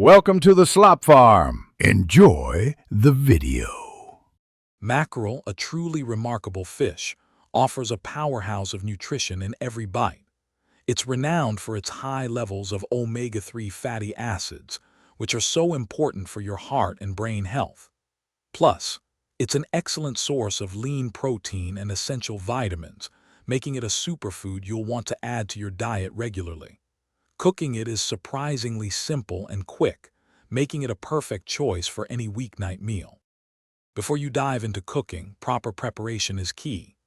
Welcome to the Slop Farm. Enjoy the video. Mackerel, a truly remarkable fish, offers a powerhouse of nutrition in every bite. It's renowned for its high levels of omega-3 fatty acids, which are so important for your heart and brain health. Plus, it's an excellent source of lean protein and essential vitamins, making it a superfood you'll want to add to your diet regularly. Cooking it is surprisingly simple and quick, making it a perfect choice for any weeknight meal. Before you dive into cooking, proper preparation is key.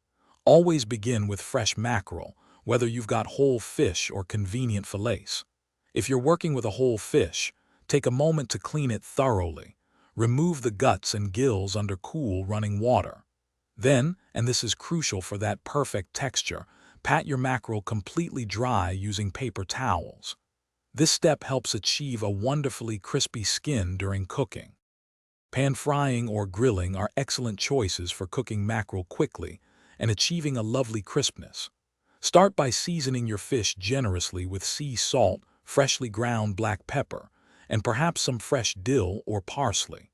Always begin with fresh mackerel, whether you've got whole fish or convenient fillets. If you're working with a whole fish, take a moment to clean it thoroughly. Remove the guts and gills under cool running water. Then, and this is crucial for that perfect texture, pat your mackerel completely dry using paper towels. This step helps achieve a wonderfully crispy skin during cooking. Pan frying or grilling are excellent choices for cooking mackerel quickly and achieving a lovely crispness. Start by seasoning your fish generously with sea salt, freshly ground black pepper, and perhaps some fresh dill or parsley.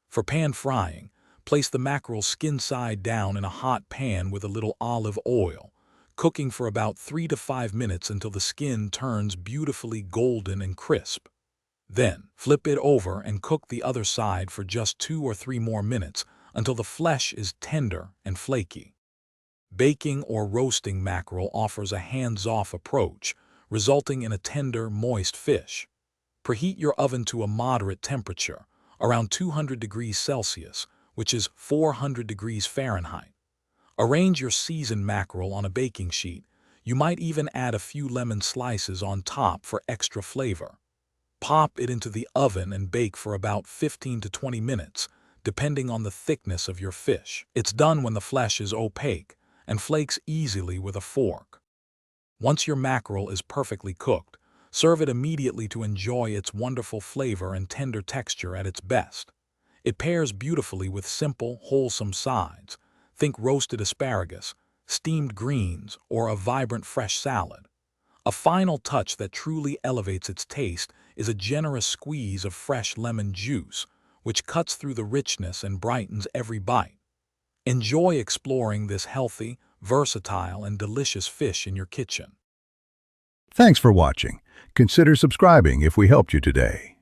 For pan frying, place the mackerel skin side down in a hot pan with a little olive oil, cooking for about 3 to 5 minutes until the skin turns beautifully golden and crisp. Then, flip it over and cook the other side for just 2 or 3 more minutes until the flesh is tender and flaky. Baking or roasting mackerel offers a hands-off approach, resulting in a tender, moist fish. Preheat your oven to a moderate temperature, around 200 degrees Celsius, which is 400 degrees Fahrenheit. Arrange your seasoned mackerel on a baking sheet. You might even add a few lemon slices on top for extra flavor. Pop it into the oven and bake for about 15 to 20 minutes, depending on the thickness of your fish. It's done when the flesh is opaque and flakes easily with a fork. Once your mackerel is perfectly cooked, serve it immediately to enjoy its wonderful flavor and tender texture at its best. It pairs beautifully with simple, wholesome sides. Think roasted asparagus, steamed greens, or a vibrant fresh salad. A final touch that truly elevates its taste is a generous squeeze of fresh lemon juice, which cuts through the richness and brightens every bite. Enjoy exploring this healthy, versatile, and delicious fish in your kitchen. Thanks for watching. Consider subscribing if we helped you today.